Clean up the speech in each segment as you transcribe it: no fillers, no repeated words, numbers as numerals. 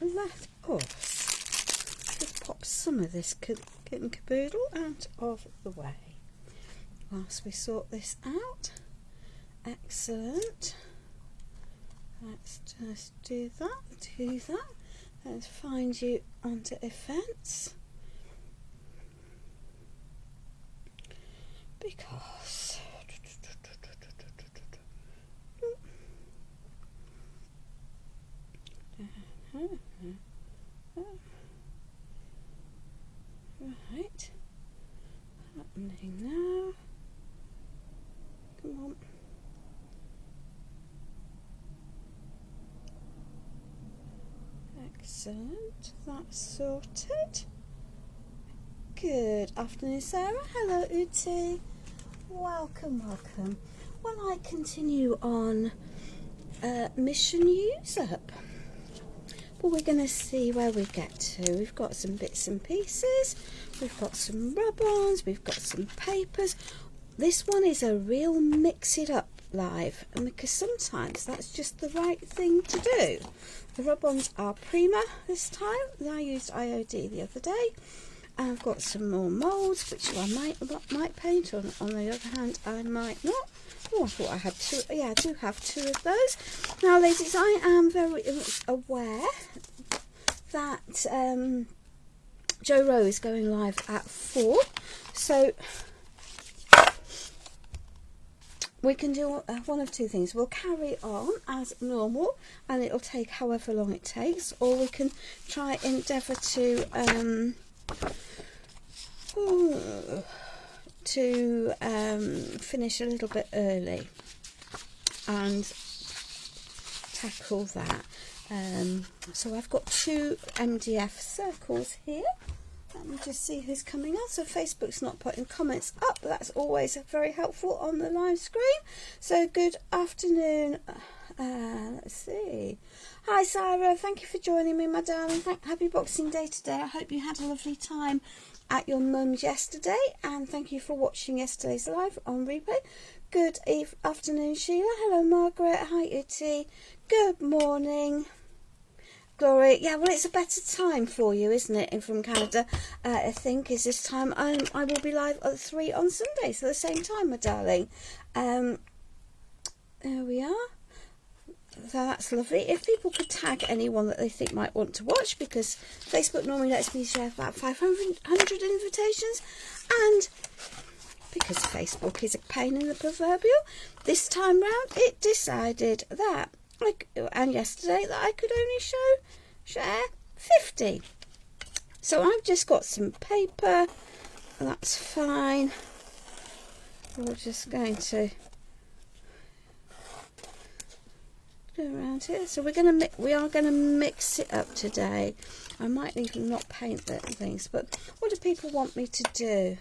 let us just pop some of this kit and caboodle out of the way whilst we sort this out. Excellent. Let's just do that. Let's find you onto events, because right, happening now. Come on. Excellent, that's sorted. Good afternoon, Sarah. Hello, Uti. Welcome. Well, I continue on mission use up. But we're going to see where we get to. We've got some bits and pieces. We've got some rub-ons. We've got some papers. This one is a real mix it up live, and because sometimes that's just the right thing to do. The rub-ons are Prima this time. I used IOD the other day. And I've got some more moulds, which I might paint. On the other hand, I might not. Oh, I thought I had two. Yeah, I do have two of those. Now, ladies, I am very aware that Joe Rowe is going live at 4. So we can do one of two things. We'll carry on as normal, and it'll take however long it takes, or we can try endeavour to finish a little bit early and tackle that. So I've got 2 MDF circles here. Let me just see who's coming on. So Facebook's not putting comments up. That's always very helpful on the live screen. So good afternoon. Let's see. Hi Sarah, thank you for joining me, my darling. Happy Boxing Day today. I hope you had a lovely time at your mum's yesterday, and thank you for watching yesterday's live on replay. Good afternoon, Sheila. Hello, Margaret. Hi, Uti. Good morning, Glory. Yeah, well, it's a better time for you, isn't it? And from Canada, I think is this time. I will be live at 3 on Sunday, so the same time, my darling. There we are. So that's lovely. If people could tag anyone that they think might want to watch, because Facebook normally lets me share about 500 invitations, and because Facebook is a pain in the proverbial, this time round it decided that, and yesterday, that I could only share 50. So I've just got some paper, and that's fine. We're just going to go around here. So we are going to mix it up today. I might even not paint the things, but what do people want me to do?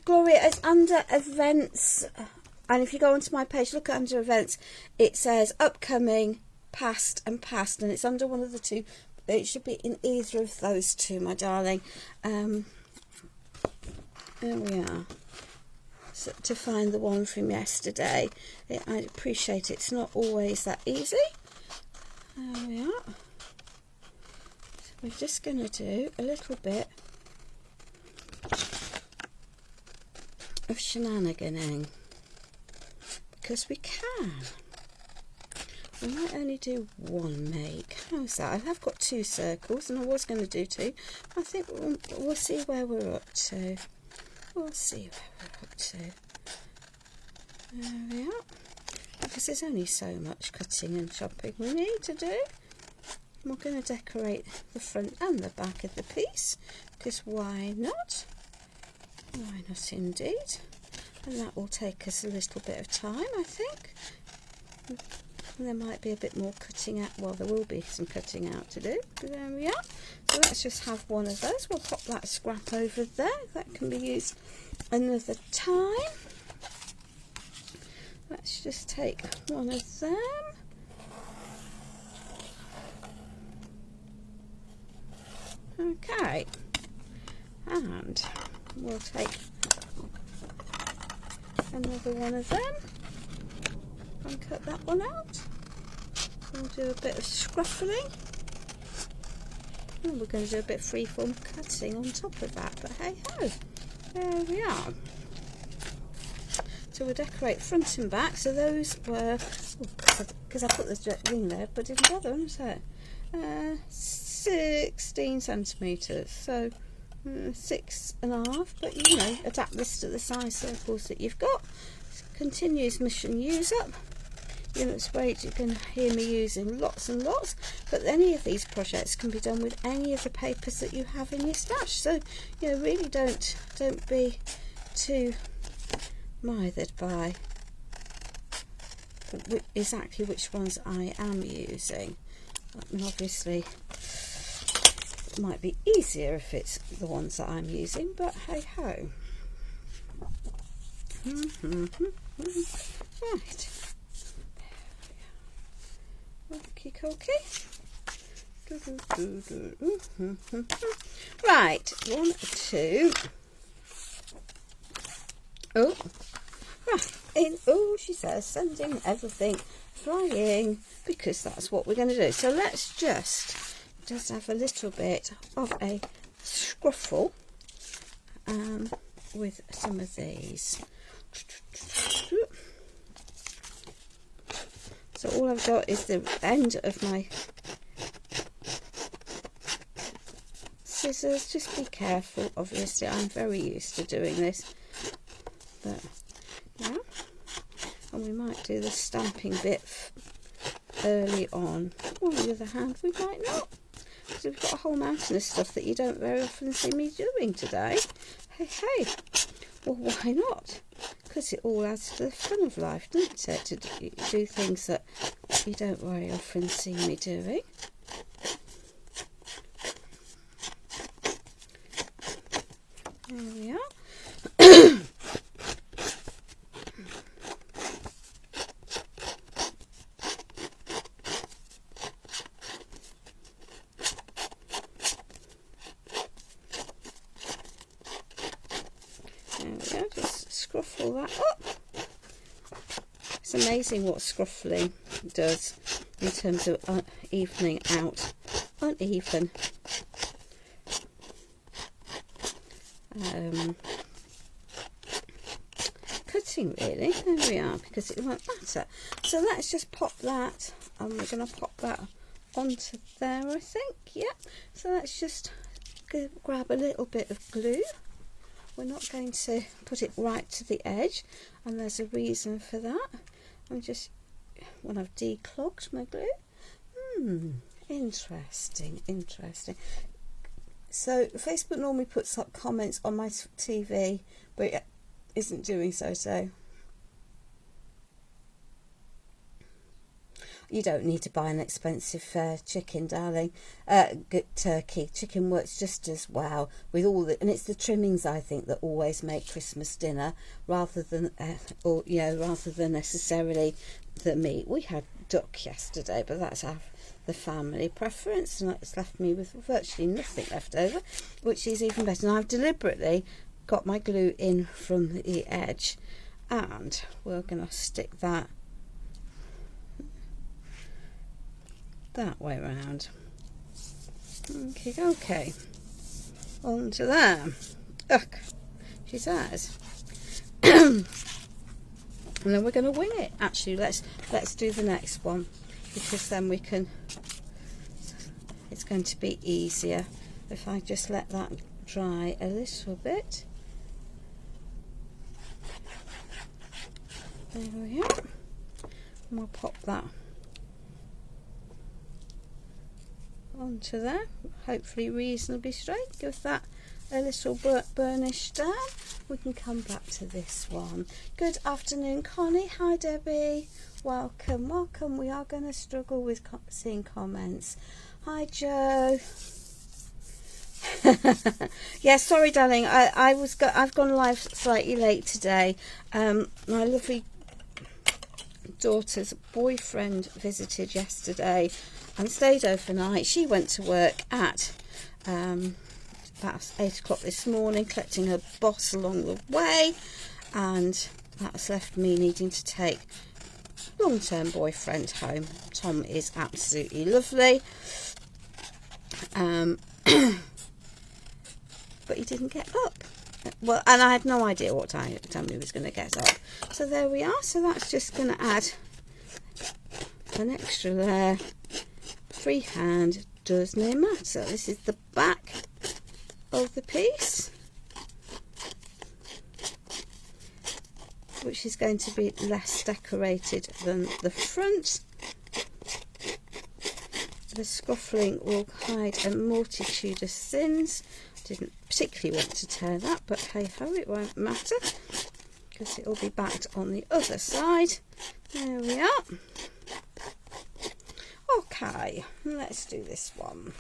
Gloria, it's under events, and if you go onto my page, look under events, it says upcoming, past and past, and it's under one of the two. It should be in either of those two, my darling. There we are. So, to find the one from yesterday, I appreciate it's not always that easy. There we are. So we're just going to do a little bit of shenaniganing, because we can. We might only do one make. How's that? I have got 2 circles, and I was going to do 2. I think we'll see where we're up to. We'll see where we're up to. There we are. Because there's only so much cutting and chopping we need to do. We're going to decorate the front and the back of the piece, because why not? Why not indeed? And that will take us a little bit of time, I think. There might be a bit more cutting out. Well, there will be some cutting out to do. There we are. So let's just have one of those. We'll pop that scrap over there. That can be used another time. Let's just take one of them. Okay. And we'll take another one of them and cut that one out. We'll do a bit of scruffling Oh, we're going to do a bit of freeform cutting on top of that, but hey ho, there we are. So we'll decorate front and back. So those were, because I put the ring there, but didn't bother, isn't it? 16 centimetres, so 6.5, but you know, adapt this to the size circles that you've got. Continuous mission use up. Units weight you can hear me using lots and lots, but any of these projects can be done with any of the papers that you have in your stash. So you know, really don't be too mithered by exactly which ones I am using. I mean, obviously it might be easier if it's the ones that I'm using, but hey ho. Right. Okie dokie. Right, 1, 2. Oh, right. Oh, she says, sending everything flying, because that's what we're going to do. So let's just have a little bit of a scruffle with some of these. So all I've got is the end of my scissors. Just be careful, obviously. I'm very used to doing this. But, yeah. And we might do the stamping bit early on. On the other hand, we might not. Because we've got a whole mountain of stuff that you don't very often see me doing today. Hey, hey. Well, why not? Because it all adds to the fun of life, doesn't it? To do things that you don't very often see me doing. There we are. There we go, just scruffle that up. It's amazing what scruffling does in terms of evening out uneven cutting, really. There we are, because it won't matter. So let's just pop that, and we're going to pop that onto there, I think. Yeah, so let's just grab a little bit of glue. We're not going to put it right to the edge, and there's a reason for that. I'm just, when I've declogged my glue. Interesting. So Facebook normally puts up comments on my TV, but it isn't doing so. So you don't need to buy an expensive chicken, darling. Good turkey. Chicken works just as well with all the, and it's the trimmings, I think, that always make Christmas dinner, rather than rather than necessarily the meat. We had duck yesterday, but that's the family preference, and it's left me with virtually nothing left over, which is even better. And I've deliberately got my glue in from the edge, and we're going to stick that way round. Okay, onto there. Ugh, she says. And then we're going to wing it. Actually, let's do the next one, because then we can. It's going to be easier if I just let that dry a little bit. There we are. And we'll pop that onto there, hopefully reasonably straight. Give that a little burnish down. We can come back to this one. Good afternoon, Connie. Hi, Debbie. Welcome. We are going to struggle with seeing comments. Hi, Joe. Yeah, sorry, darling. I've gone live slightly late today. My lovely daughter's boyfriend visited yesterday and stayed overnight. She went to work at about 8 o'clock this morning, collecting her boss along the way, and that's left me needing to take long-term boyfriend home. Tom is absolutely lovely. But he didn't get up. Well, and I had no idea what time he was going to get up. So there we are. So that's just going to add an extra layer. Freehand does no matter. This is the back of the piece, which is going to be less decorated than the front. The scuffling will hide a multitude of sins. Didn't particularly want to tear that, but hey ho, it won't matter because it will be backed on the other side. There we are. Okay, let's do this one.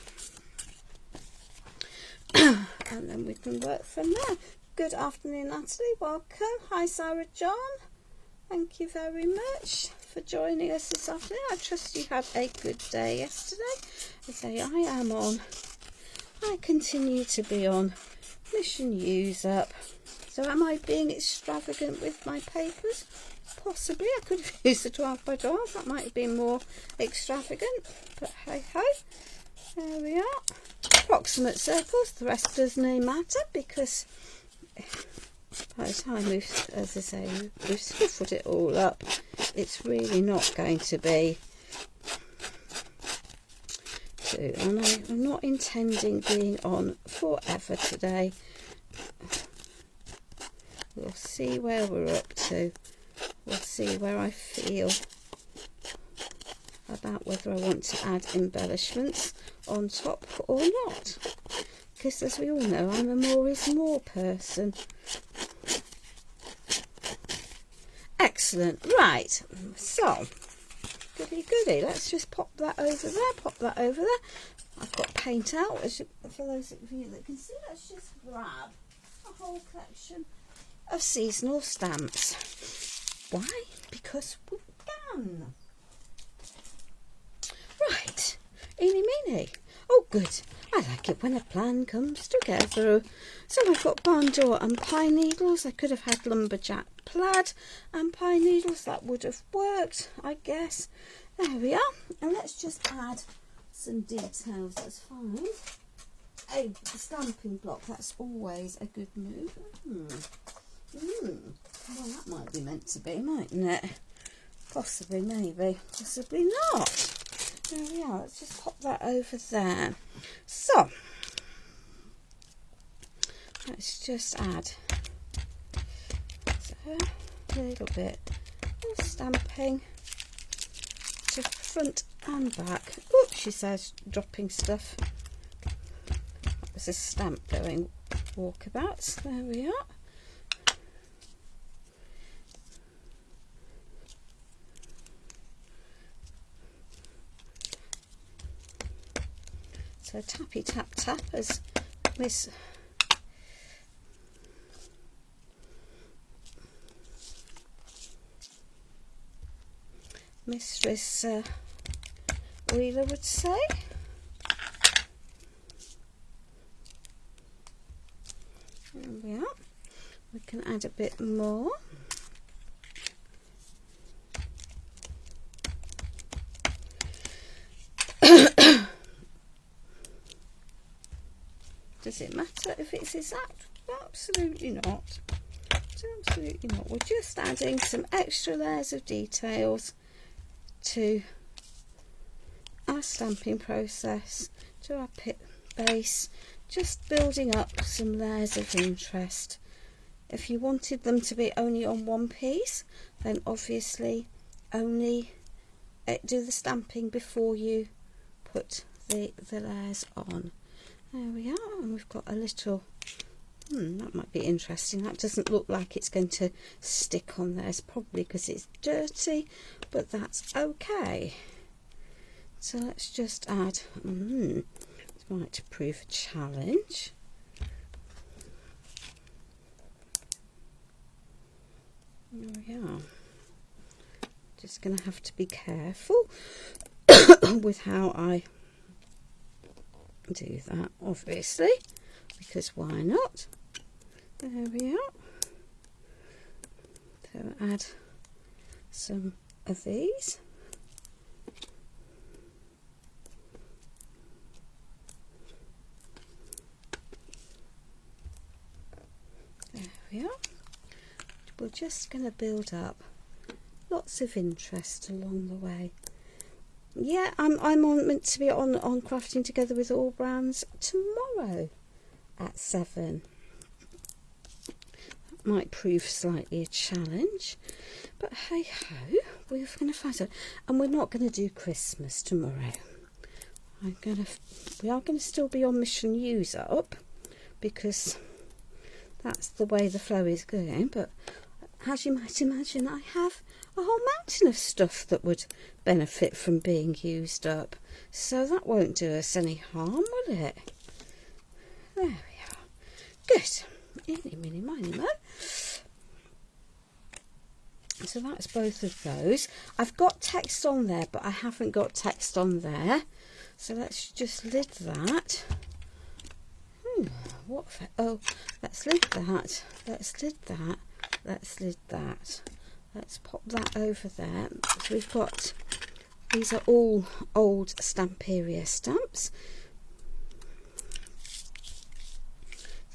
And then we can work from there. Good afternoon, Natalie. Welcome. Hi, Sarah John. Thank you very much for joining us this afternoon. I trust you had a good day yesterday. I say I continue to be on mission use up. So am I being extravagant with my papers? Possibly. I could have used the 12 by 12. That might have been more extravagant. But hey ho. There we are. Approximate circles. The rest doesn't matter because by the time we've, as I say, we've scuffled it all up, it's really not going to be too. And I'm not intending being on forever today. We'll see where we're up to. We'll see where I feel about whether I want to add embellishments on top or not. Because as we all know, I'm a more is more person. Excellent. Right. So, goody goody. Let's just pop that over there. Pop that over there. I've got paint out. For those of you that can see, let's just grab a whole collection of seasonal stamps. Why? Because we can. Right. Eeny meeny. Oh, good. I like it when a plan comes together. So I've got barn door and pine needles. I could have had lumberjack plaid and pine needles. That would have worked, I guess. There we are. And let's just add some details. That's fine. A stamping block. That's always a good move. Well, that might be meant to be, mightn't it? Possibly, maybe. Possibly not. There we are. Let's just pop that over there. So, let's just add a little bit of stamping to front and back. Oops, she says, dropping stuff. That was a stamp going walkabouts. There we are. So tappy tap tap as Mistress Wheeler would say. There we are. We can add a bit more. Does it matter if it's exact? Absolutely not. Absolutely not. We're just adding some extra layers of details to our stamping process, to our pit base, just building up some layers of interest. If you wanted them to be only on one piece, then obviously only do the stamping before you put the layers on. There we are, and we've got a little, that might be interesting. That doesn't look like it's going to stick on there. It's probably because it's dirty, but that's okay. So let's just add, this might prove a challenge. There we are. Just going to have to be careful with how I do that, obviously, because why not? There we are. So add some of these. we are. We're just going to build up lots of interest along the way. Yeah, I'm meant to be on Crafting Together with All Brands tomorrow at 7. That might prove slightly a challenge, but hey ho, we're going to find out. And we're not going to do Christmas tomorrow. We are going to still be on Mission Use Up, because that's the way the flow is going. But as you might imagine, I have a whole mountain of stuff that would benefit from being used up, so that won't do us any harm, will it? There we are. Good. Eeny, meeny, miny, mo. So that's both of those. I've got text on there, but I haven't got text on there. So let's just lid that. Oh, let's lid that. Let's lid that. Let's lid that. Let's pop that over there. So we've got, these are all old Stamperia stamps.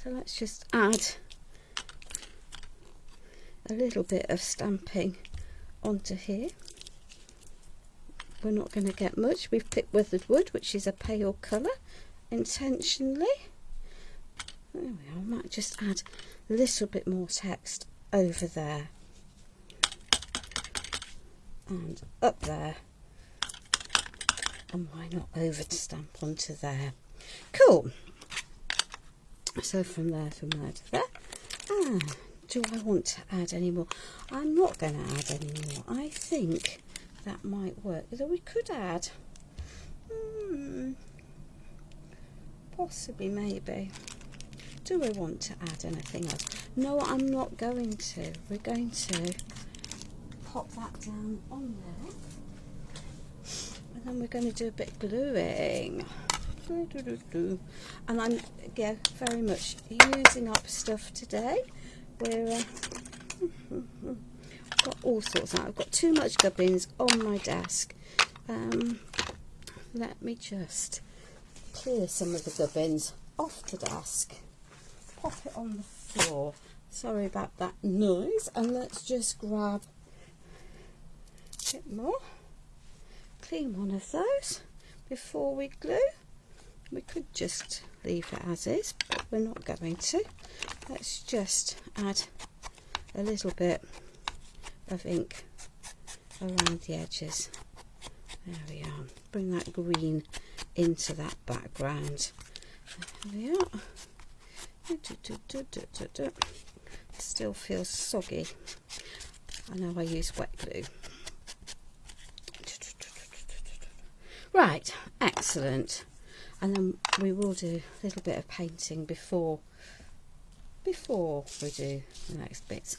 So let's just add a little bit of stamping onto here. We're not going to get much. We've picked weathered wood, which is a pale colour, intentionally. There we are. I might just add a little bit more text over there and up there, and why not over to stamp onto there. Cool. So from there to there. Do I want to add any more? I'm not going to add any more. I think that might work. Although we could add, possibly, maybe. Do I want to add anything else? No, I'm not going to. We're going to pop that down on there, and then we're going to do a bit of gluing. And I'm very much using up stuff today. We're got all sorts out. I've got too much gubbins on my desk. Let me just clear some of the gubbins off the desk. Pop it on the floor. Sorry about that noise. And let's just grab a bit more. Clean one of those before we glue. We could just leave it as is, but we're not going to. Let's just add a little bit of ink around the edges. There we are. Bring that green into that background. There we are. Still feels soggy. I know I use wet glue. Right, excellent. And then we will do a little bit of painting before we do the next bits.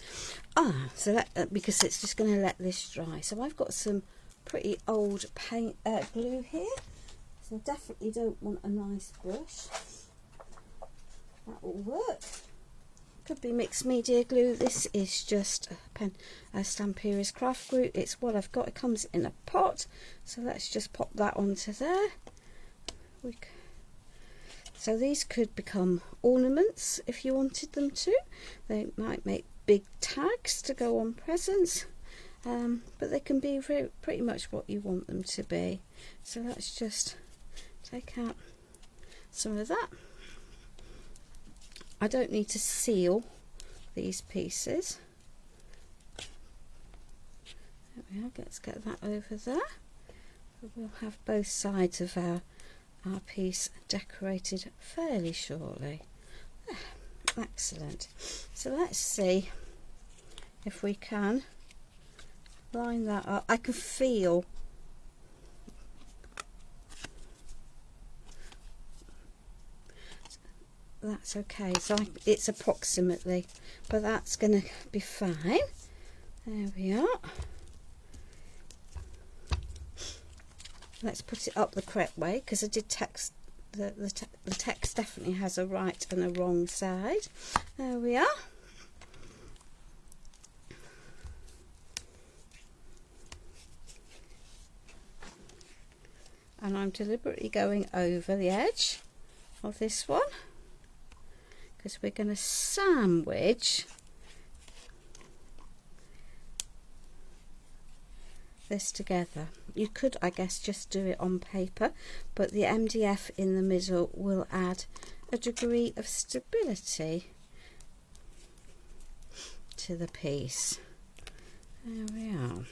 So that because it's just going to let this dry. So I've got some pretty old paint glue here. So definitely don't want a nice brush. That will work. Could be mixed media glue. This is just a Stamperia's Craft Glue. It's what I've got. It comes in a pot. So let's just pop that onto there. So these could become ornaments if you wanted them to. They might make big tags to go on presents, but they can be pretty much what you want them to be. So let's just take out some of that. I don't need to seal these pieces. There we are. Let's get that over there. We'll have both sides of our piece decorated fairly shortly. Excellent. So let's see if we can line that up. I can feel that's okay. So it's approximately, but that's going to be fine. There we are. Let's put it up the correct way, because I did text the text definitely has a right and a wrong side. There we are. And I'm deliberately going over the edge of this one, because we're going to sandwich this together. You could, I guess, just do it on paper, but the MDF in the middle will add a degree of stability to the piece. There we are.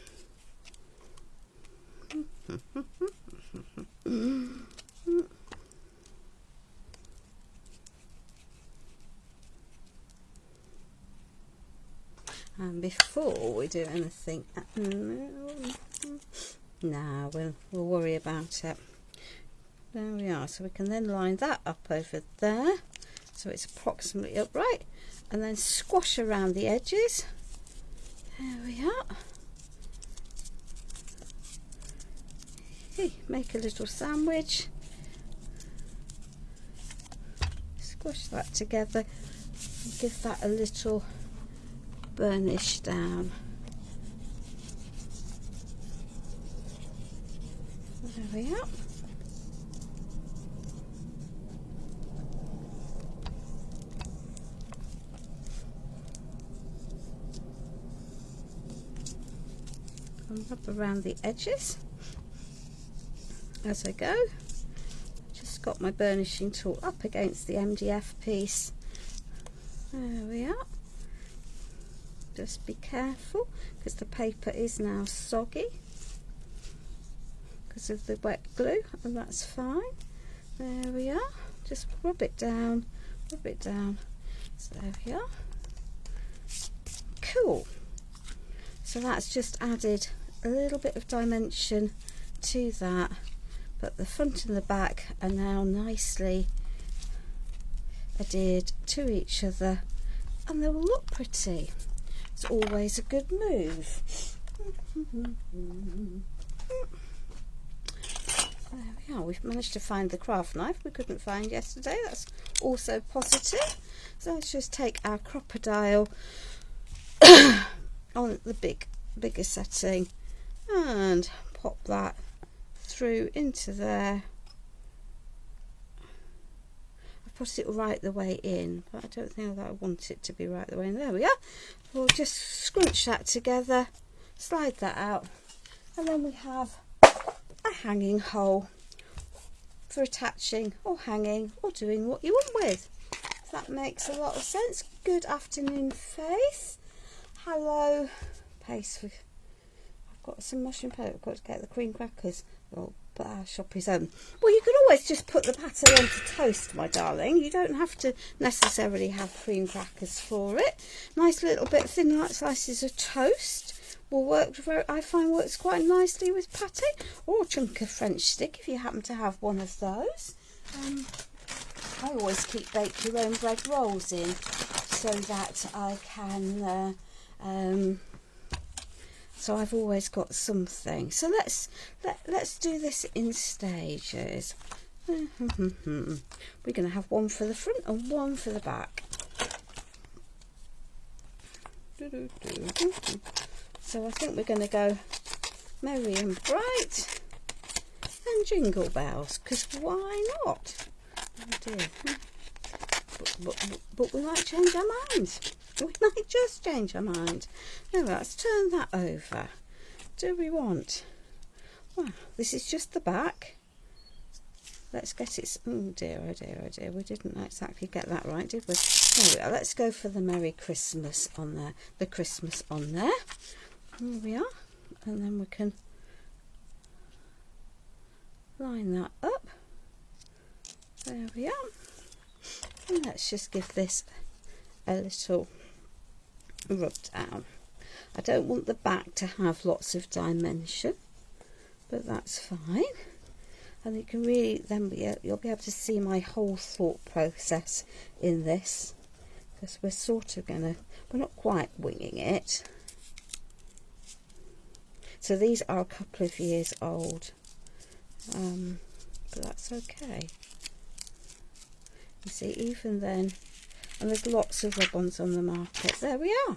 And before we do anything, nah, we'll worry about it. There we are. So we can then line that up over there, so it's approximately upright, and then squash around the edges. There we are. Hey, make a little sandwich. Squash that together and give that a little burnish down. There we are. And rub around the edges as I go. Just got my burnishing tool up against the MDF piece. There we are. Just be careful because the paper is now soggy because of the wet glue, and that's fine. There we are. Just rub it down, rub it down. So there we are. Cool. So that's just added a little bit of dimension to that, but the front and the back are now nicely adhered to each other, and they will look pretty. It's always a good move. There we are. We've managed to find the craft knife we couldn't find yesterday. That's also positive. So let's just take our crocodile on the bigger setting and pop that through into there. I've put it right the way in, but I don't think that I want it to be right the way in. There we are. We'll just scrunch that together, slide that out, and then we have a hanging hole for attaching or hanging or doing what you want with. That makes a lot of sense. Good afternoon, Faith. Hello, Pace. I've got some mushroom paper. I've got to get the cream crackers. Oh, but our shop is own. Well, you can always just put the batter onto toast, my darling. You don't have to necessarily have cream crackers for it. Nice little bit of thin light slices of toast will work. I find works quite nicely with pate, or a chunk of French stick if you happen to have one of those. I always keep bake your own bread rolls in so that I can. So I've always got something. So let's do this in stages. We're going to have one for the front and one for the back. So I think we're going to go merry and bright and jingle bells, because why not? Oh dear. But we might change our minds. We might just change our mind. Now let's turn that over. Do we want? Well, this is just the back. Let's get it. Oh dear, oh dear, oh dear. We didn't exactly get that right, did we? There we are. Let's go for the Merry Christmas on there. The Christmas on there. Here we are. And then we can line that up. There we are. And let's just give this a little rub down. I don't want the back to have lots of dimension, but that's fine. And you can really then you'll be able to see my whole thought process in this, because we're sort of we're not quite winging it. So these are a couple of years old, but that's okay. You see, even then, and there's lots of rub-ons on the market. There we are.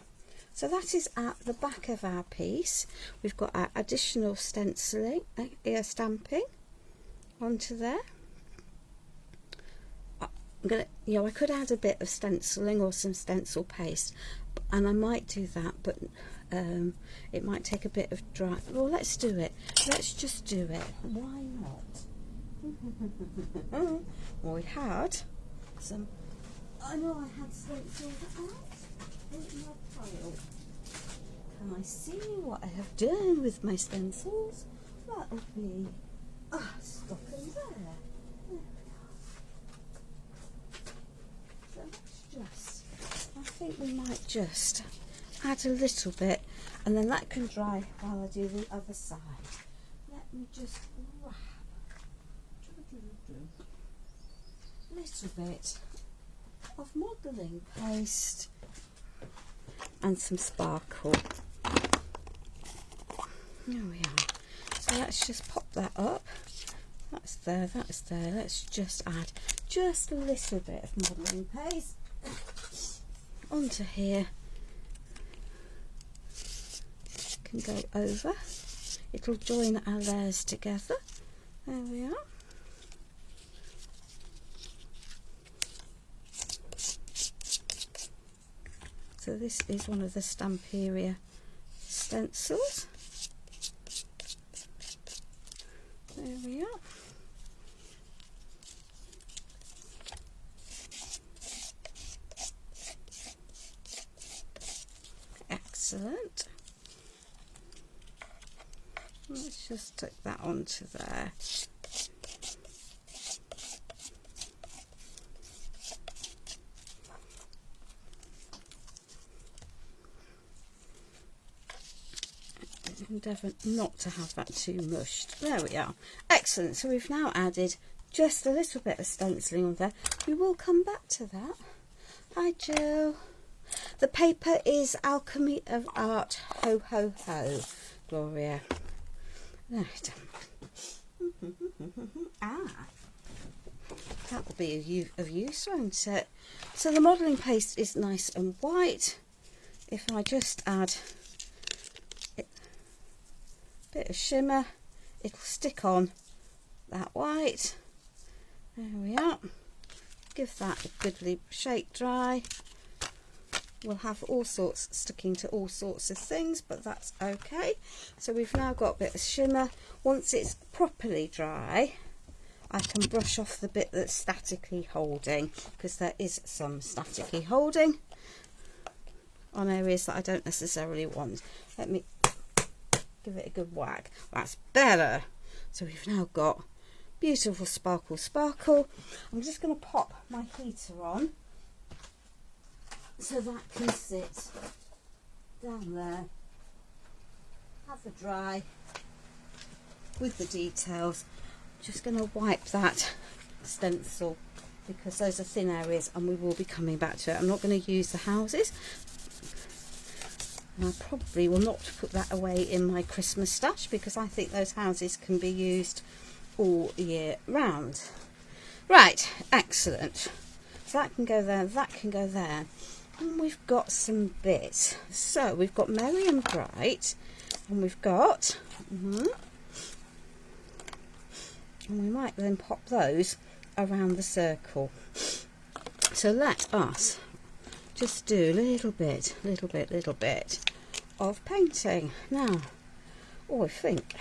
So that is at the back of our piece. We've got our additional stenciling, stamping onto there. I'm gonna, you know, I could add a bit of stenciling or some stencil paste, and I might do that, but it might take a bit of dry. Well, let's do it. Let's just do it. Why not? Well, we had some. I know I had stencils out in my pile. Can I see what I have done with my stencils? That'll be stuck in there. There we are. So let's just, I think we might just add a little bit, and then that can dry while I do the other side. Let me just wrap a little bit of modelling paste and some sparkle. There we are. So let's just pop that up. That's there, that's there. Let's just add just a little bit of modelling paste onto here. Can go over. It'll join our layers together. There we are. So this is one of the Stamperia stencils. There we are. Excellent. Let's just stick that onto there. Endeavour not to have that too mushed. There we are. Excellent. So we've now added just a little bit of stenciling on there. We will come back to that. Hi Jill. The paper is Alchemy of Art. Ho ho ho, Gloria. Right. That will be of use, won't it? So the modelling paste is nice and white. If I just add a bit of shimmer, it'll stick on that white. There we are. Give that a goodly shake dry. We'll have all sorts sticking to all sorts of things, but that's okay. So we've now got a bit of shimmer. Once it's properly dry, I can brush off the bit that's statically holding, because there is some statically holding on areas that I don't necessarily want. Let me give it a good whack. That's better. So we've now got beautiful sparkle sparkle. I'm just going to pop my heater on so that can sit down there, have a dry with the details. Just going to wipe that stencil because those are thin areas and we will be coming back to it. I'm not going to use the houses, and I probably will not put that away in my Christmas stash because I think those houses can be used all year round. Right, excellent. So that can go there, that can go there. And we've got some bits. So we've got Merry and Bright, and we've got and we might then pop those around the circle. So let us just do a little bit of painting. Now, I think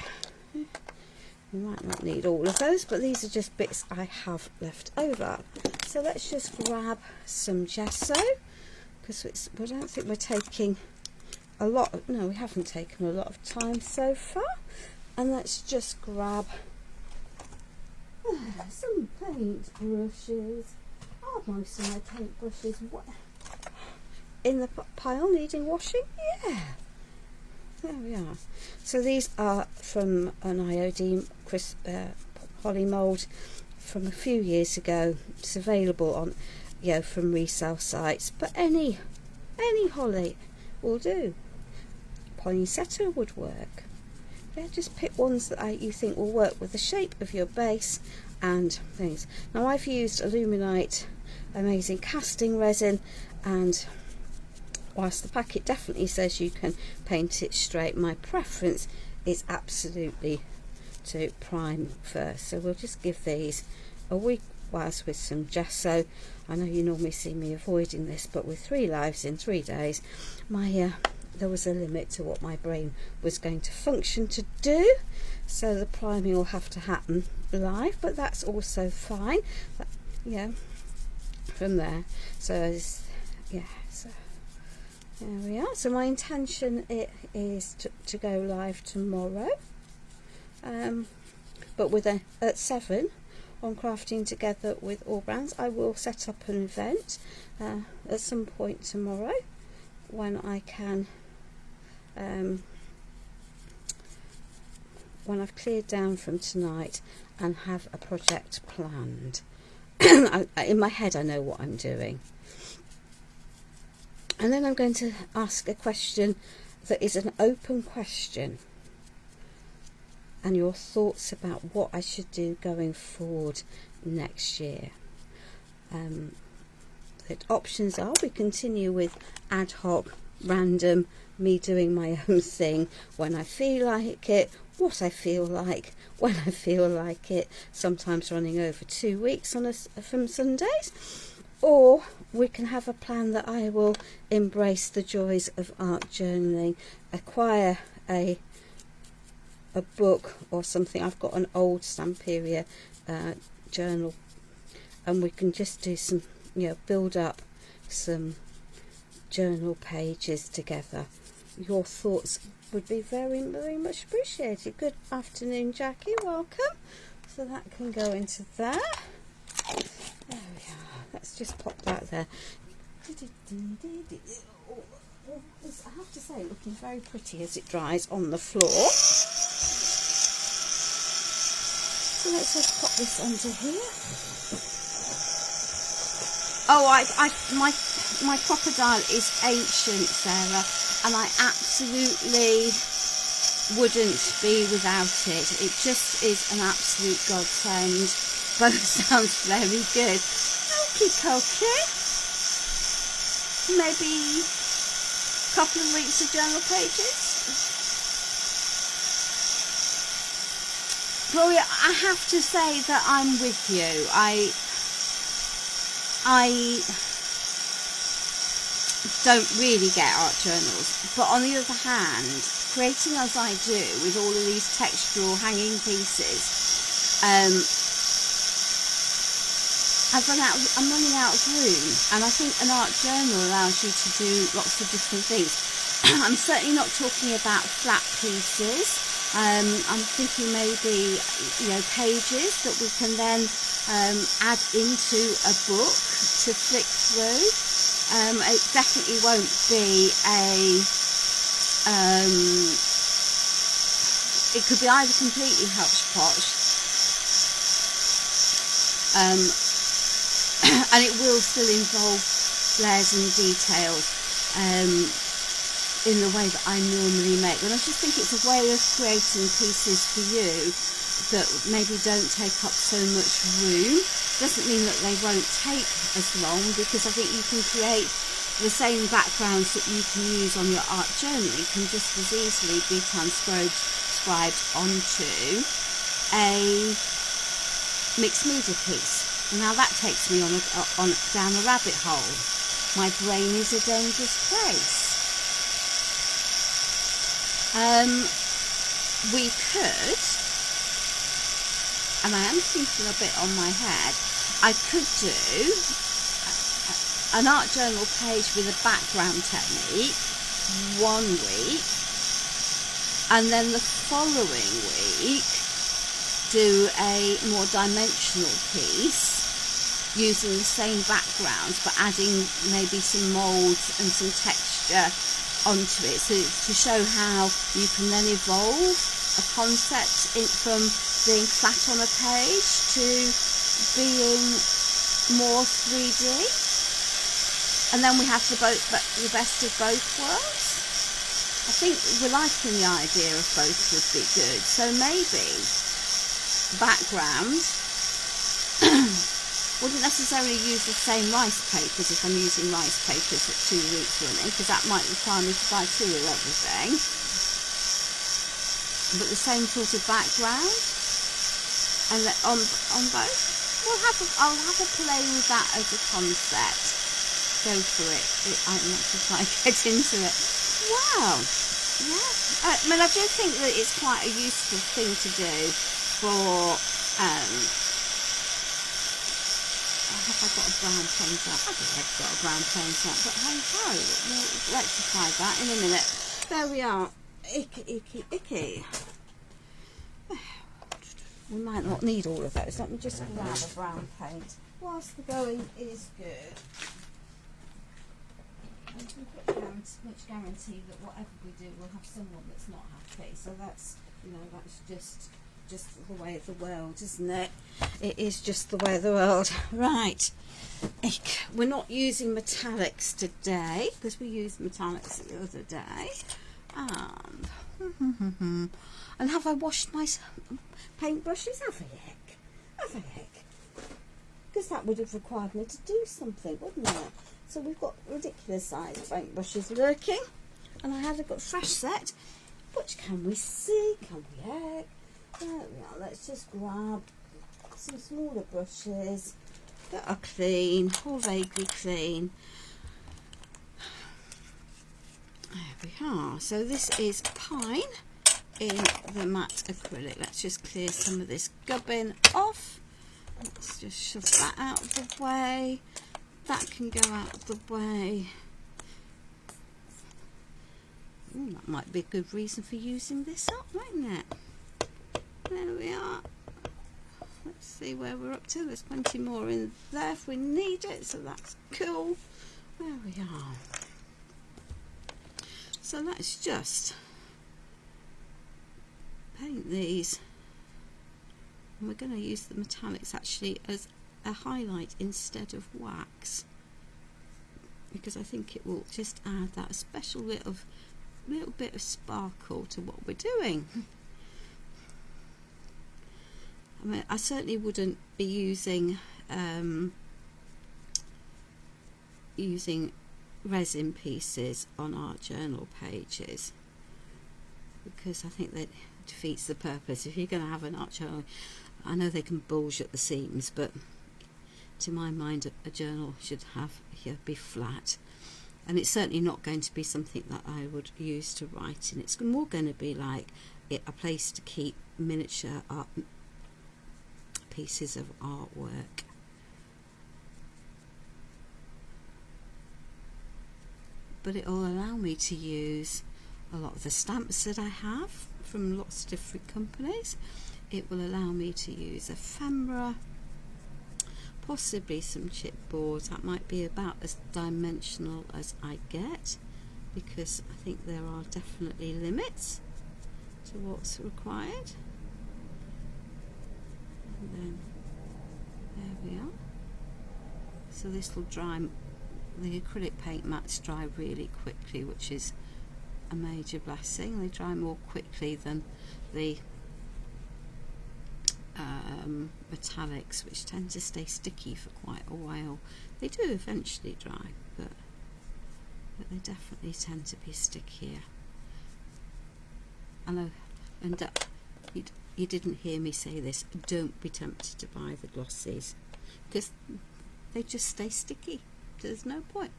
we might not need all of those, but these are just bits I have left over. So let's just grab some gesso, because I don't think we're taking a lot of, no, we haven't taken a lot of time so far. And let's just grab some paint brushes. Oh, most of my paint brushes in the pile needing washing. Yeah, there we are. So these are from an iodine poly mould from a few years ago. It's available on, from resale sites, but any holly will do. Poinsettia would work. Yeah, just pick ones that you think will work with the shape of your base and things. Now I've used Illuminite amazing casting resin, and whilst the packet definitely says you can paint it straight, my preference is absolutely to prime first. So we'll just give these a whilst with some gesso. I know you normally see me avoiding this, but with 3 lives in 3 days, there was a limit to what my brain was going to function to do, so the priming will have to happen live, but that's also fine. From there, so so there we are. So my intention is to go live tomorrow, but at 7 on Crafting Together with All Brands. I will set up an event at some point tomorrow when I can, when I've cleared down from tonight and have a project planned. In my head I know what I'm doing, and then I'm going to ask a question that is an open question, and your thoughts about what I should do going forward next year. The options are: we continue with ad hoc, random, me doing my own thing when I feel like it, what I feel like, when I feel like it, sometimes running over 2 weeks from Sundays, or we can have a plan that I will embrace the joys of art journaling, acquire a book or something. I've got an old Stamperia journal, and we can just do some, build up some journal pages together. Your thoughts would be very, very much appreciated. Good afternoon, Jackie, welcome. So that can go into there. There we are. Let's just pop that there. I have to say, looking very pretty as it dries on the floor. So let's just pop this under here. Oh, my crocodile is ancient, Sarah, and I absolutely wouldn't be without it. It just is an absolute godsend. Both sounds very good. Okie dokie. Maybe a couple of weeks of journal pages. Gloria, I have to say that I'm with you. I don't really get art journals, but on the other hand, creating as I do with all of these textural hanging pieces, I'm running out of room, and I think an art journal allows you to do lots of different things. I'm certainly not talking about flat pieces. I'm thinking maybe, pages that we can then add into a book to flick through. It definitely won't be it could be either completely hodgepodge, and it will still involve flares and details in the way that I normally make. But I just think it's a way of creating pieces for you that maybe don't take up so much room. Doesn't mean that they won't take as long, because I think you can create the same backgrounds that you can use on your art journal. It can just as easily be transcribed onto a mixed media piece. Now that takes me on down a rabbit hole. My brain is a dangerous place. We could, and I am thinking a bit on my head, I could do an art journal page with a background technique 1 week, and then the following week do a more dimensional piece using the same backgrounds but adding maybe some moulds and some texture onto it, so to show how you can then evolve a concept from being flat on a page to being more 3D. And then we have the best of both worlds. I think we're liking the idea of both would be good. So maybe background wouldn't necessarily use the same rice papers if I'm using rice papers at 2 weeks running, because that might require me to buy 2 of everything. But the same sort of background, and on both. I'll have a play with that as a concept. Go for it. I'm not just trying to get into it. Wow. Yeah. I mean, I do think that it's quite a useful thing to do for. Have I got a brown paint out? I don't think I've got a brown paint out, but hey ho, we'll rectify that in a minute. There we are. Icky. We might not need all of those. Let me just grab a brown paint whilst the going is good. And we've got much guarantee that whatever we do, we'll have someone that's not happy. So that's, that's just the way of the world, isn't it? It is just the way of the world. Right. We're not using metallics today because we used metallics the other day. And have I washed my paintbrushes? Have I? Because that would have required me to do something, wouldn't it? So we've got ridiculous sized paintbrushes lurking, and I had got a fresh set. Which can we see? Can we heck? There we are. Let's just grab some smaller brushes that are clean or vaguely clean. There we are. So this is Pine in the matte acrylic. Let's just clear some of this gubbin off. Let's just shove that out of the way. That can go out of the way. Ooh, that might be a good reason for using this up, mightn't it? There we are. Let's see where we're up to. There's plenty more in there if we need it, so that's cool. There we are. So let's just paint these. And we're going to use the metallics actually as a highlight instead of wax, because I think it will just add that special little bit of sparkle to what we're doing. I mean, I certainly wouldn't be using resin pieces on our journal pages, because I think that defeats the purpose. If you're going to have an art journal, I know they can bulge at the seams, but to my mind a journal should be flat, and it's certainly not going to be something that I would use to write in. It's more going to be like a place to keep miniature art pieces of artwork. But it will allow me to use a lot of the stamps that I have from lots of different companies. It will allow me to use ephemera, possibly some chipboards. That might be about as dimensional as I get, because I think there are definitely limits to what's required. And then there we are. So this will dry, the acrylic paint mats dry really quickly, which is a major blessing. They dry more quickly than the metallics, which tend to stay sticky for quite a while. They do eventually dry, but they definitely tend to be stickier. I know, and you didn't hear me say this, don't be tempted to buy the glossies, because they just stay sticky. There's no point.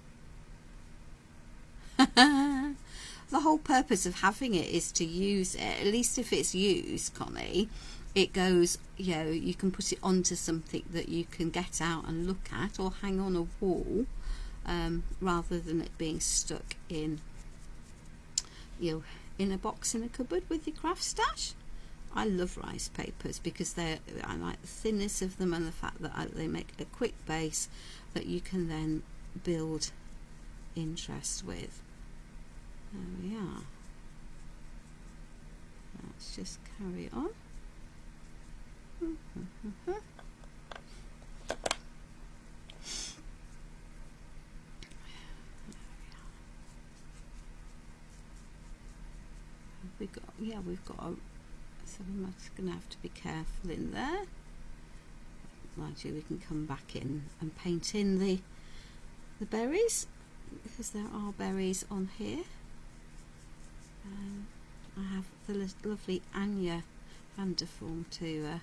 The whole purpose of having it is to use it. At least if it's used, Connie, it goes, you can put it onto something that you can get out and look at, or hang on a wall, rather than it being stuck in in a box in a cupboard with your craft stash. I love rice papers because I like the thinness of them, and the fact that they make a quick base that you can then build interest with. There we are. Let's just carry on. We've got so we're just going to have to be careful in there. Mind you, we can come back in and paint in the berries, because there are berries on here. I have the lovely Anya Vanderform to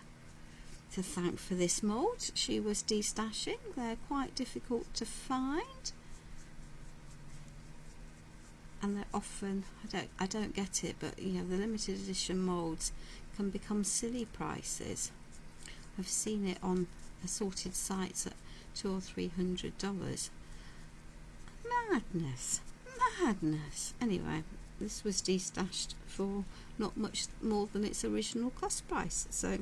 to thank for this mould. She was destashing. They're quite difficult to find, and they're often, I don't get it, but you know, the limited edition moulds can become silly prices. I've seen it on assorted sites at $200 or $300. Madness. Anyway, this was destashed for not much more than its original cost price. So,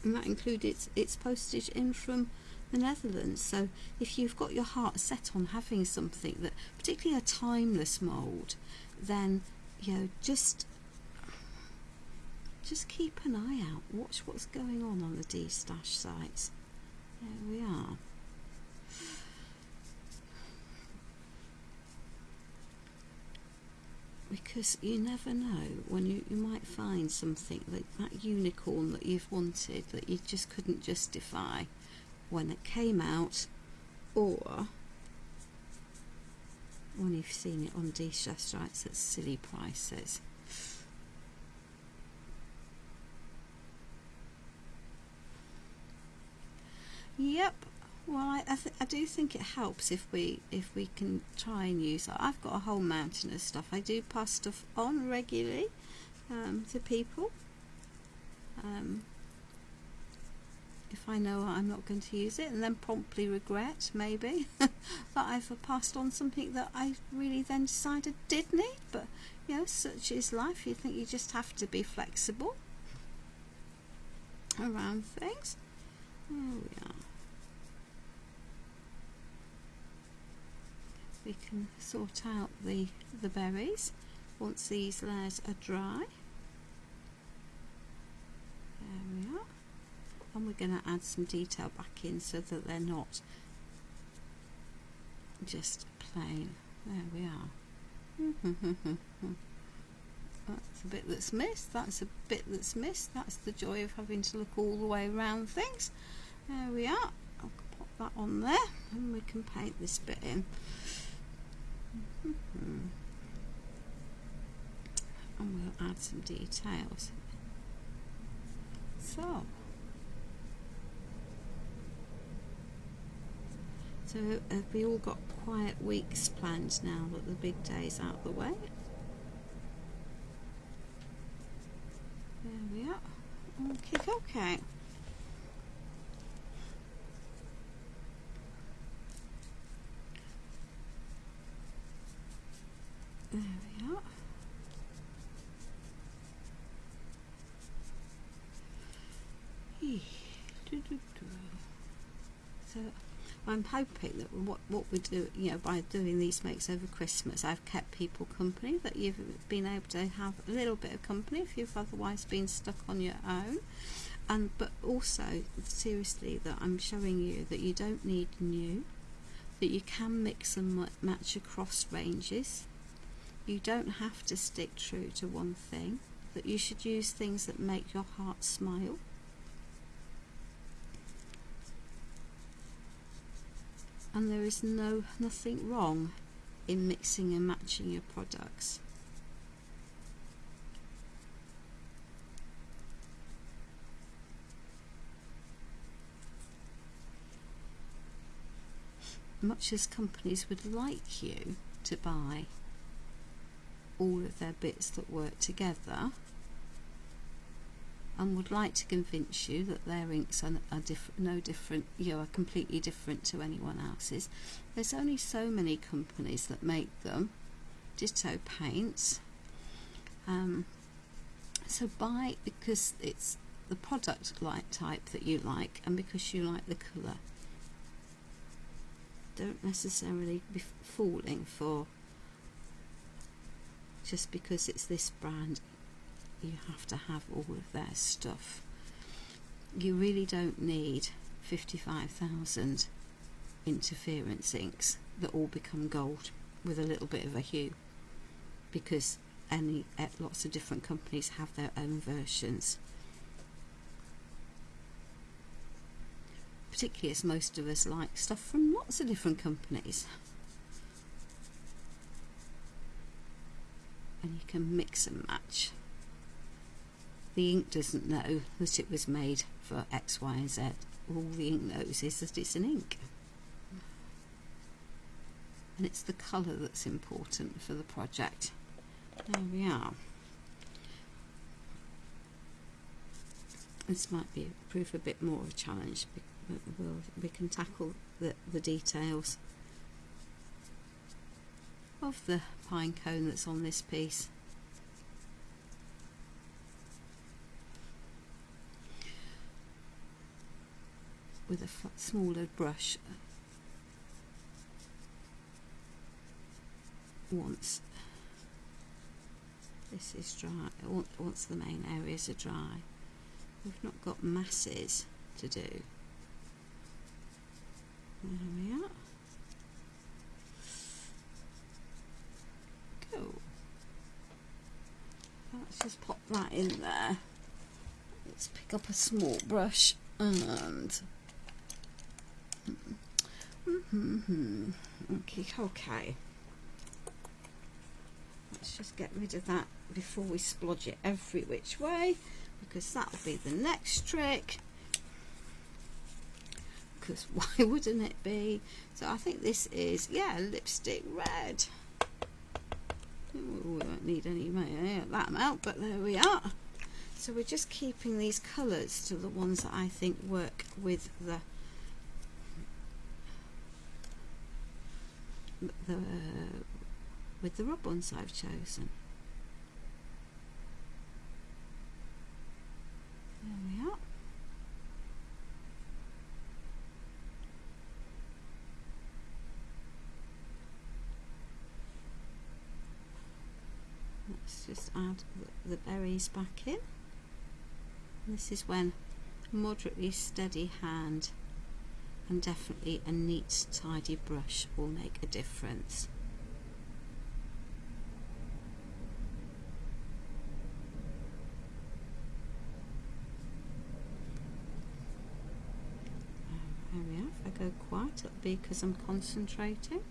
and that included its postage in from the Netherlands. So if you've got your heart set on having something that, particularly a timeless mould, then you know, just keep an eye out. Watch what's going on the destash sites. There we are. Because you never know when you might find something like that unicorn that you've wanted that you just couldn't justify when it came out, or when you've seen it on destash sites at silly prices. Yep. Well, I do think it helps if we can try and use that. I've got a whole mountain of stuff. I do pass stuff on regularly to people. If I know I'm not going to use it, and then promptly regret maybe that I've passed on something that I really then decided did need. But you know, such is life. You think you just have to be flexible around things. There we are. We can sort out the berries once these layers are dry. There we are. And we're going to add some detail back in so that they're not just plain. There we are. That's a bit that's missed. That's a bit that's missed. That's the joy of having to look all the way around things. There we are. I'll pop that on there and we can paint this bit in. And we'll add some details. So have we all got quiet weeks planned now that the big day's out of the way? There we are. Okay. There we are. So I'm hoping that what we do, you know, by doing these makes over Christmas, I've kept people company, that you've been able to have a little bit of company if you've otherwise been stuck on your own. But also, seriously, that I'm showing you that you don't need new, that you can mix and match across ranges. You don't have to stick true to one thing, that you should use things that make your heart smile. And there is nothing wrong in mixing and matching your products. Much as companies would like you to buy all of their bits that work together, and would like to convince you that their inks are no different, you know, are completely different to anyone else's. There's only so many companies that make them. Ditto paints. So buy because it's the product type that you like, and because you like the colour. Don't necessarily be falling for just because it's this brand you have to have all of their stuff. You really don't need 55,000 interference inks that all become gold with a little bit of a hue, because lots of different companies have their own versions. Particularly as most of us like stuff from lots of different companies. And you can mix and match. the ink doesn't know that it was made for X, Y and Z. All the ink knows is that it's an ink. And it's the colour that's important for the project. There we are. This might prove a bit more of a challenge, but we can tackle the details of the pine cone that's on this piece. With a smaller brush once this is dry, once the main areas are dry. We've not got masses to do. There we are. Cool. Let's just pop that in there. Let's pick up a small brush and okay. Let's just get rid of that before we splodge it every which way, because that'll be the next trick. Because why wouldn't it be? So I think this is, yeah, lipstick red. We won't need any that amount, but there we are. So we're just keeping these colours to the ones that I think work with the rub ones I've chosen. There we are. Let's just add the berries back in. This is when moderately steady hand and definitely a neat, tidy brush will make a difference. There we are. If I go quiet, it'll be because I'm concentrating.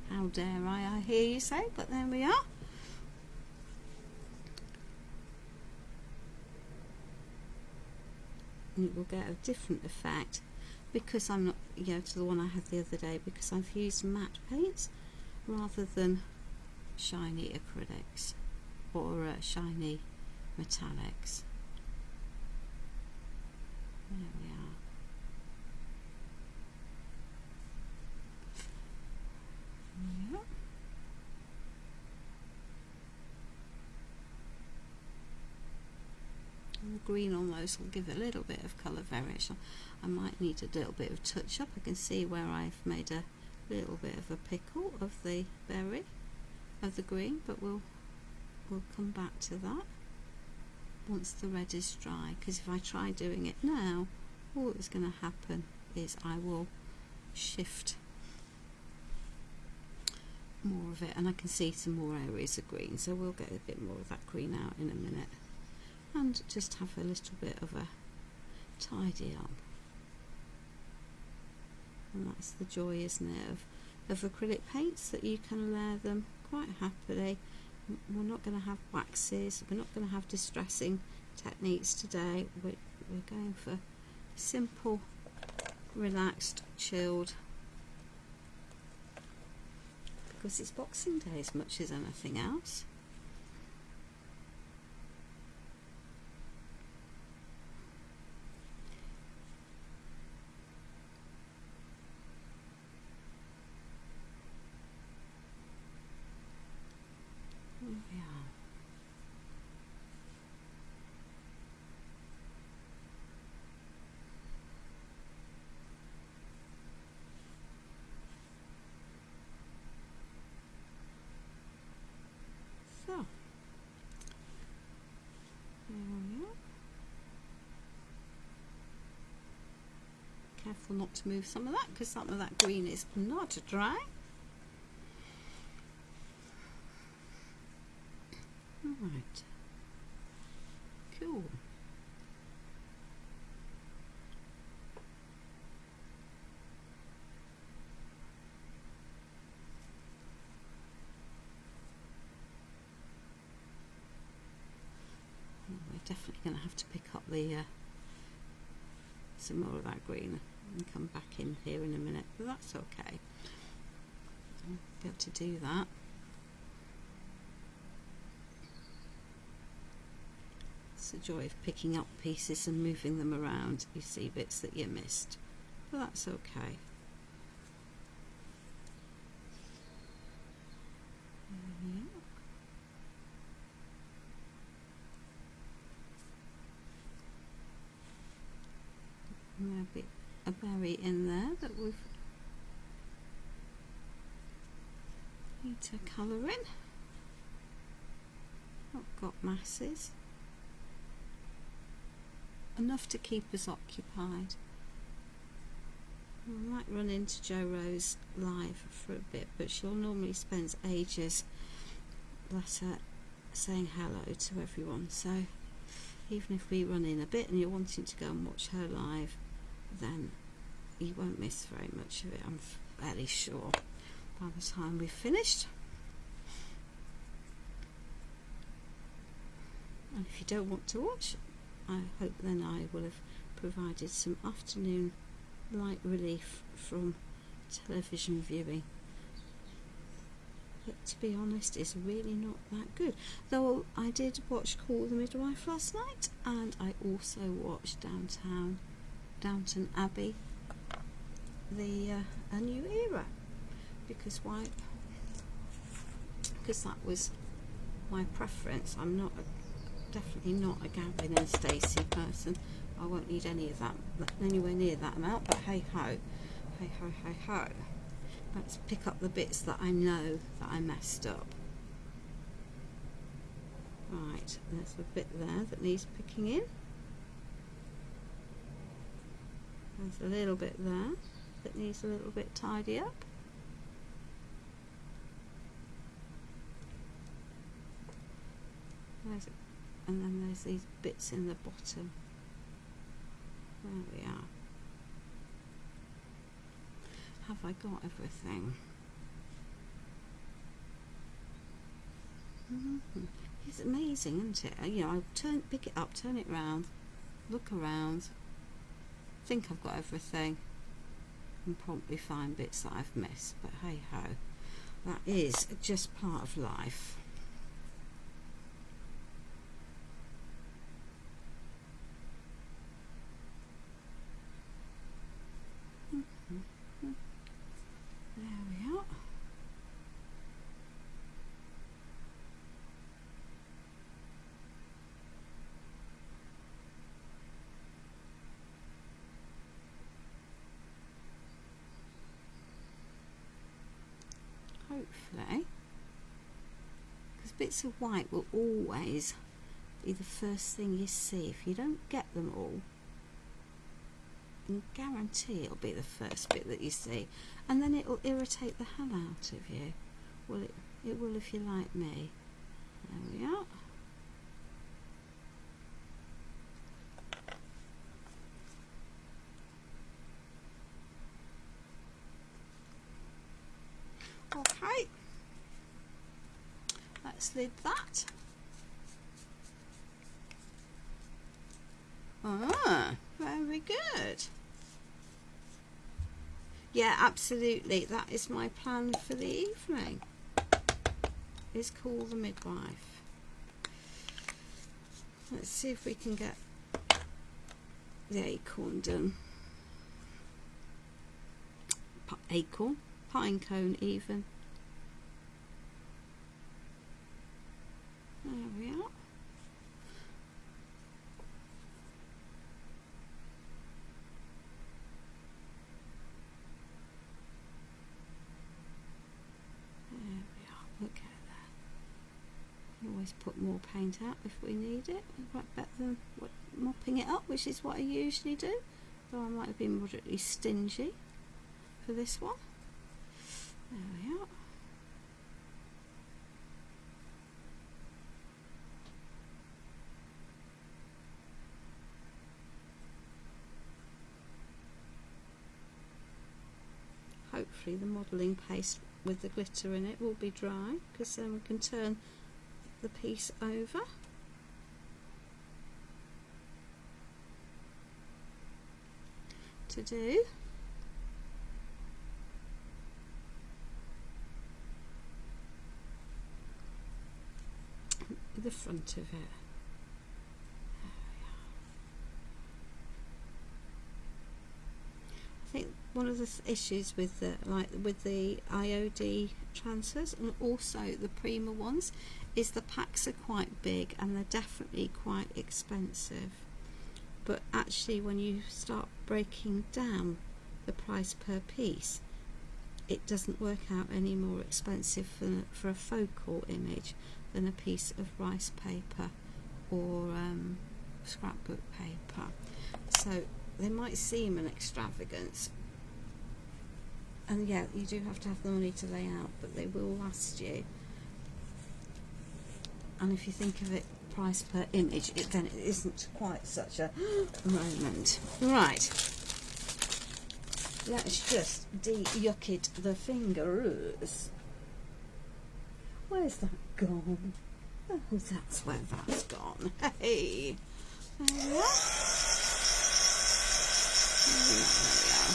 How dare I hear you say, but there we are. And it will get a different effect because I'm not, to the one I had the other day, because I've used matte paints rather than shiny acrylics or shiny metallics. There we are. Yeah. The green on those will give a little bit of colour variation. I might need a little bit of touch up. I can see where I've made a little bit of a pickle of the berry, of the green, but we'll come back to that once the red is dry, because if I try doing it now, all that's going to happen is I will shift more of it, and I can see some more areas of green, so we'll get a bit more of that green out in a minute. And just have a little bit of a tidy up. And that's the joy, isn't it, of acrylic paints, that you can layer them quite happily. We're not going to have waxes, we're not going to have distressing techniques today. We're going for simple, relaxed, chilled, because it's Boxing Day as much as anything else. Yeah. So, there we are. Careful not to move some of that, because some of that green is not dry. Alright, cool. We're going to have to pick up the some more of that green and come back in here in a minute, but that's okay. I'll be able to do that. It's the joy of picking up pieces and moving them around. You see bits that you missed, but that's okay. Maybe a berry in there that we need to colour in. Not got masses. Enough to keep us occupied. We might run into Jo Rose live for a bit, but she'll normally spend ages saying hello to everyone, so even if we run in a bit and you're wanting to go and watch her live, then you won't miss very much of it, I'm fairly sure, by the time we've finished. And if you don't want to watch, I hope then I will have provided some afternoon light relief from television viewing. But to be honest, it's really not that good. Though I did watch Call the Midwife last night, and I also watched Downton Abbey, A New Era, because why? Because that was my preference. I'm definitely not a Gavin and Stacey person. I won't need any of that, anywhere near that amount. But hey ho, hey ho, hey ho. Let's pick up the bits that I know that I messed up. Right, there's a bit there that needs picking in. There's a little bit there that needs a little bit tidy up. There's it. And then there's these bits in the bottom. There we are. Have I got everything? It's amazing, isn't it? You know, I pick it up, turn it round, look around, think I've got everything, and probably find bits that I've missed. But hey ho, that is just part of life. There we are. Hopefully, because bits of white will always be the first thing you see. If you don't get them all, I can guarantee it'll be the first bit that you see, and then it'll irritate the hell out of you. Well, it will if you're like me. There we are. Okay, let's lid that. Ah, very good. Yeah, absolutely. That is my plan for the evening. Is Call the Midwife. Let's see if we can get the acorn done. Acorn, pine cone even. There we are. Always put more paint out if we need it. Quite better than mopping it up, which is what I usually do. Though I might have been moderately stingy for this one. There we are. Hopefully the modelling paste with the glitter in it will be dry, because then we can turn the piece over. to do. The front of it. I think one of the issues with the IOD transfers and also the Prima ones is the packs are quite big and they're definitely quite expensive, but actually when you start breaking down the price per piece, it doesn't work out any more expensive for a focal image than a piece of rice paper or scrapbook paper. So they might seem an extravagance, and yeah, you do have to have the money to lay out, but they will last you. And if you think of it price per image, then it isn't quite such a moment. Right, let's just de-yuck it the fingers. Where's that gone? Oh, that's where that's gone. Hey, there we are. There we are.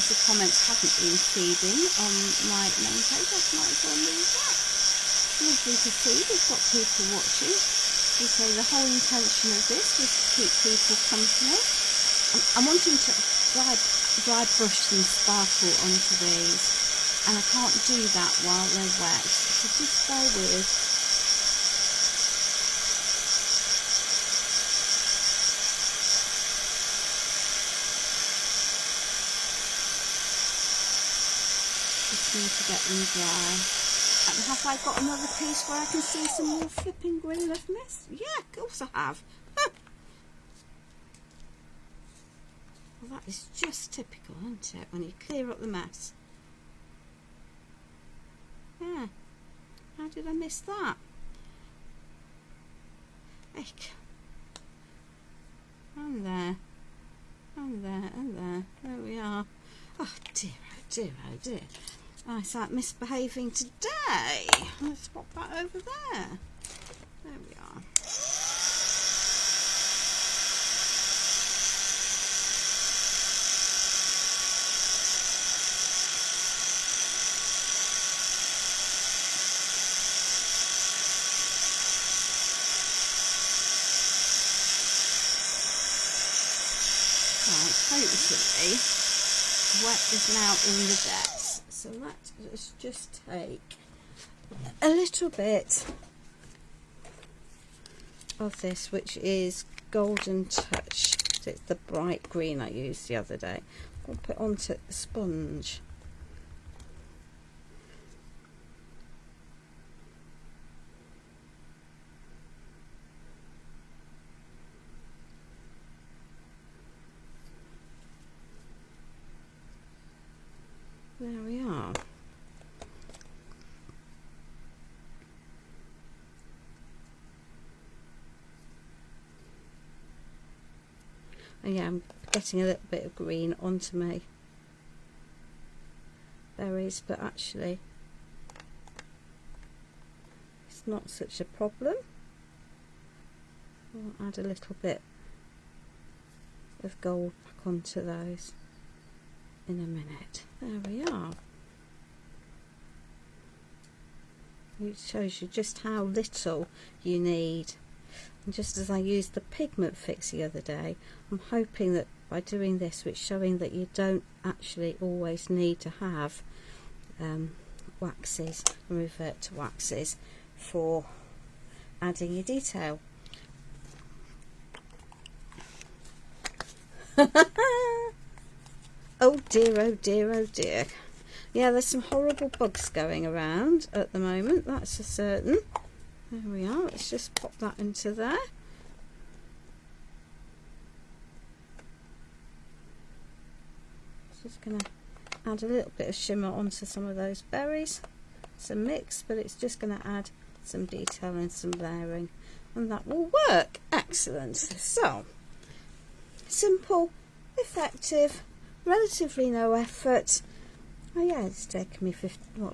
The comments haven't been feeding on my main page, I might as well move that. Lovely to see we've got people watching. We say the whole intention of this was to keep people company. I'm wanting to dry brush some sparkle onto these, and I can't do that while they're wet, so just bear with. Need to get them dry. And have I got another piece where I can see some more flipping green of mist? Yeah, of course I have. Well, that is just typical, isn't it, when you clear up the mess? Yeah. How did I miss that? Eek. And there. And there, and there. There we are. Oh dear, oh dear, oh dear. I start misbehaving today. Let's pop that over there. There we are. Right, hopefully wet is now in the depths. So let's just take a little bit of this, which is Golden Touch. It's the bright green I used the other day. I'll put it onto the sponge. There we are. And yeah, I'm getting a little bit of green onto my berries, but actually it's not such a problem. I'll add a little bit of gold back onto those in a minute. There we are. It shows you just how little you need. And just as I used the pigment fix the other day, I'm hoping that by doing this, it's showing that you don't actually always need to have waxes and revert to waxes for adding your detail. Oh dear, oh dear, oh dear. Yeah, there's some horrible bugs going around at the moment, that's for certain. There we are, let's just pop that into there. Just going to add a little bit of shimmer onto some of those berries. It's a mix, but it's just going to add some detail and some layering, and that will work. Excellent. So, simple effective, relatively no effort. Oh yeah, it's taken me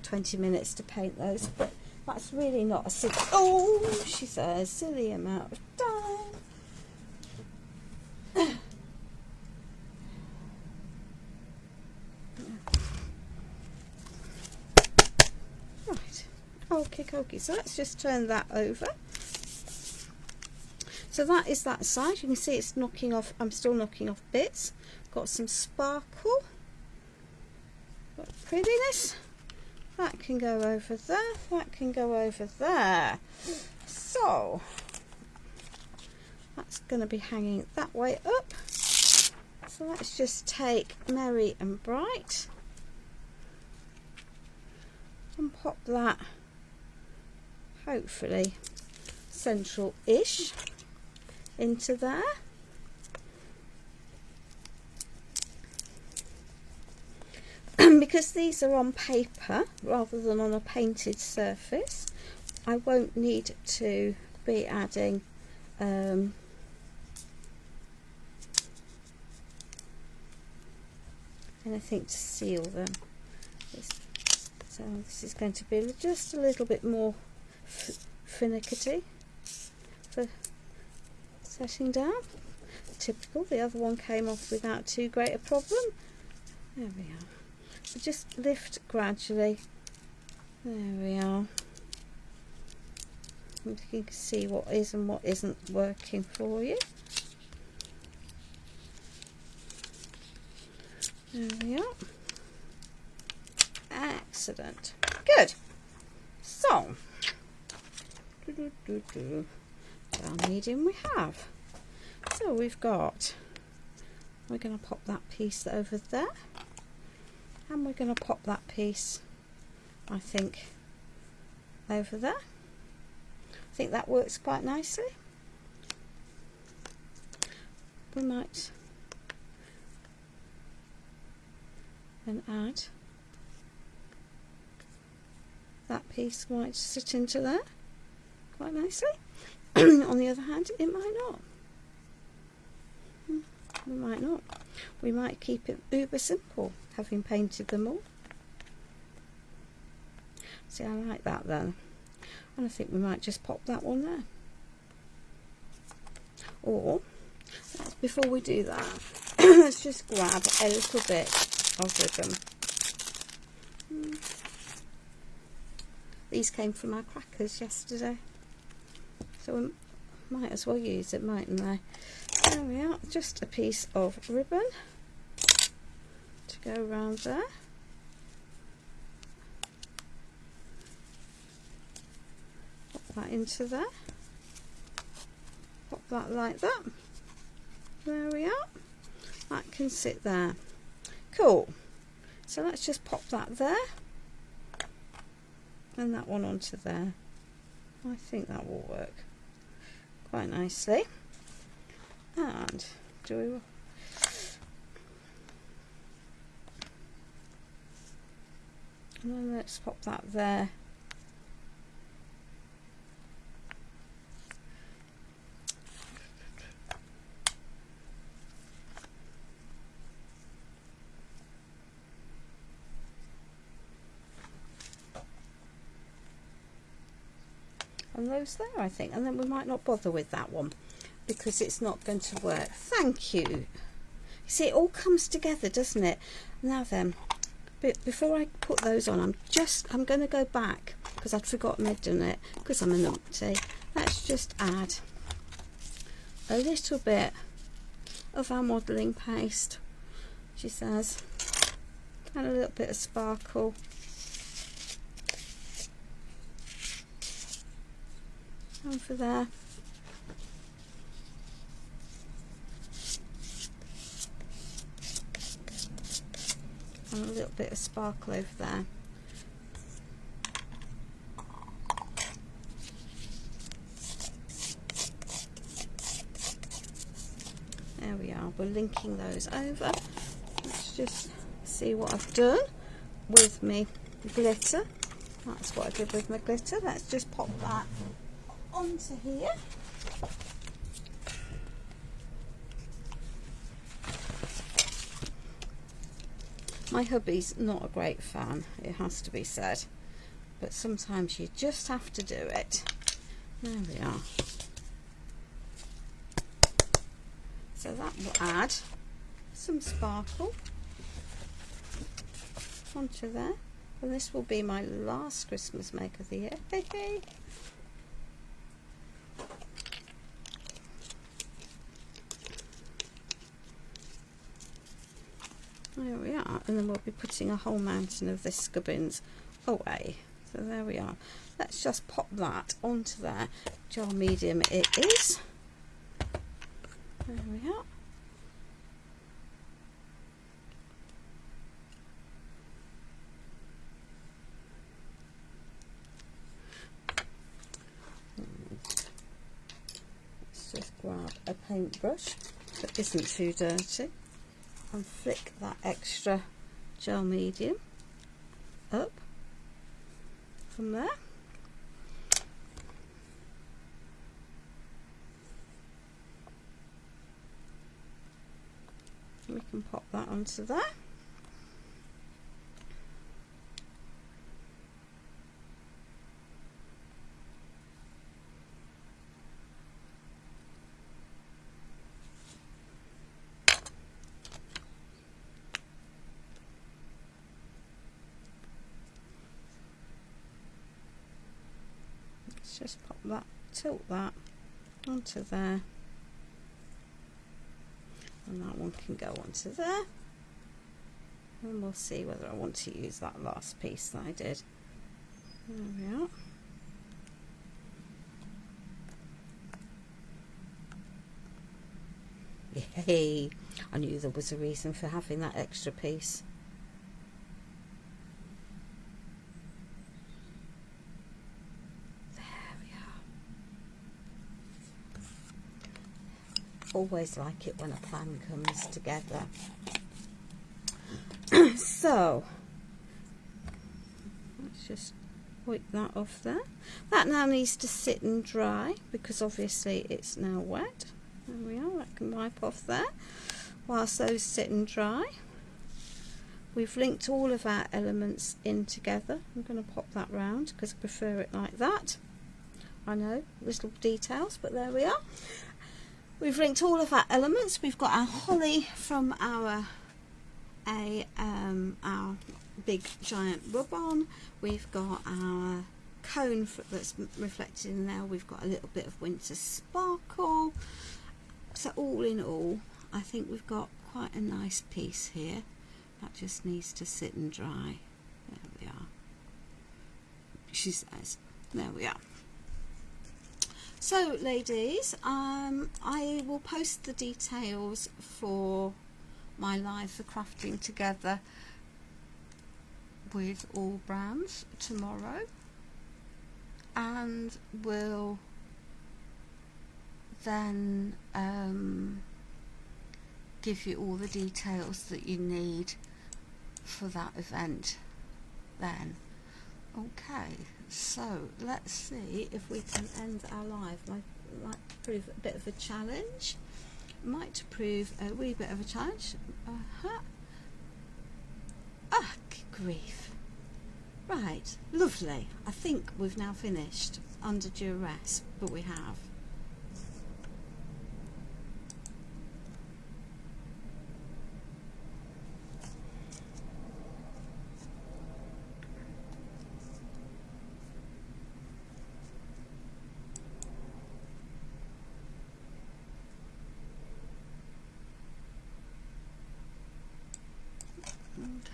20 minutes to paint those, but that's really not a she says, silly amount of time. Right, okay, so let's just turn that over. So that is that side. You can see it's knocking off, I'm still knocking off bits. Got some sparkle, got prettiness. That can go over there, that can go over there. So that's going to be hanging that way up. So let's just take Merry and Bright and pop that, hopefully central-ish, into there. Because these are on paper rather than on a painted surface, I won't need to be adding anything to seal them. So this is going to be just a little bit more finicky for setting down. Typical, the other one came off without too great a problem. There we are. So just lift gradually. There we are. And you can see what is and what isn't working for you. There we are. Excellent. Good. So, down medium we have. So we're going to pop that piece over there, and we're going to pop that piece, I think, over there. I think that works quite nicely. We might then add that piece, might sit into there quite nicely. On the other hand, it might not. We might not. We might keep it uber simple, having painted them all. See, I like that then. And I think we might just pop that one there. Or, before we do that, let's just grab a little bit of ribbon. These came from our crackers yesterday, so we might as well use it, mightn't they? There we are, just a piece of ribbon to go around there. Pop that into there. Pop that like that. There we are. That can sit there. Cool. So let's just pop that there. And that one onto there. I think that will work quite nicely. And and then let's pop that there. And those there, I think, and then we might not bother with that one because it's not going to work. Thank you. See, it all comes together, doesn't it? Now then, before I put those on, I'm going to go back because I'd forgotten I'd done it because I'm a numpty. Let's just add a little bit of our modelling paste, she says, and a little bit of sparkle. Over there. And a little bit of sparkle over there. There we are, we're linking those over. Let's just see what I've done with my glitter. That's what I did with my glitter. Let's just pop that onto here. My hubby's not a great fan, it has to be said, but sometimes you just have to do it. There we are. So that will add some sparkle onto there, and this will be my last Christmas make of the year. Hey, hey. There we are, and then we'll be putting a whole mountain of this Scubbins away. So there we are. Let's just pop that onto there. Jar medium it is. There we are. Let's just grab a paintbrush that isn't too dirty and flick that extra gel medium up from there. We can pop that onto there. Let's just pop that, tilt that onto there. And that one can go onto there, and we'll see whether I want to use that last piece that I did. There we are. Yay! I knew there was a reason for having that extra piece. Always like it when a plan comes together. So let's just wipe that off there. That now needs to sit and dry because obviously it's now wet. There we are, that can wipe off there. Whilst those sit and dry, we've linked all of our elements in together. I'm going to pop that round because I prefer it like that. I know, little details, but there we are. We've linked all of our elements. We've got our holly from our big giant rub-on. We've got our cone that's reflected in there. We've got a little bit of winter sparkle. So all in all, I think we've got quite a nice piece here. That just needs to sit and dry. There we are. She says, there we are. So ladies, I will post the details for my live for crafting together with all brands tomorrow, and will then give you all the details that you need for that event then. Okay, so let's see if we can end our live. Might prove a bit of a challenge. Might prove a wee bit of a challenge. Ah, grief. Right, lovely. I think we've now finished under duress, but we have.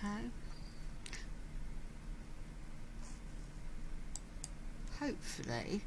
Okay. Hopefully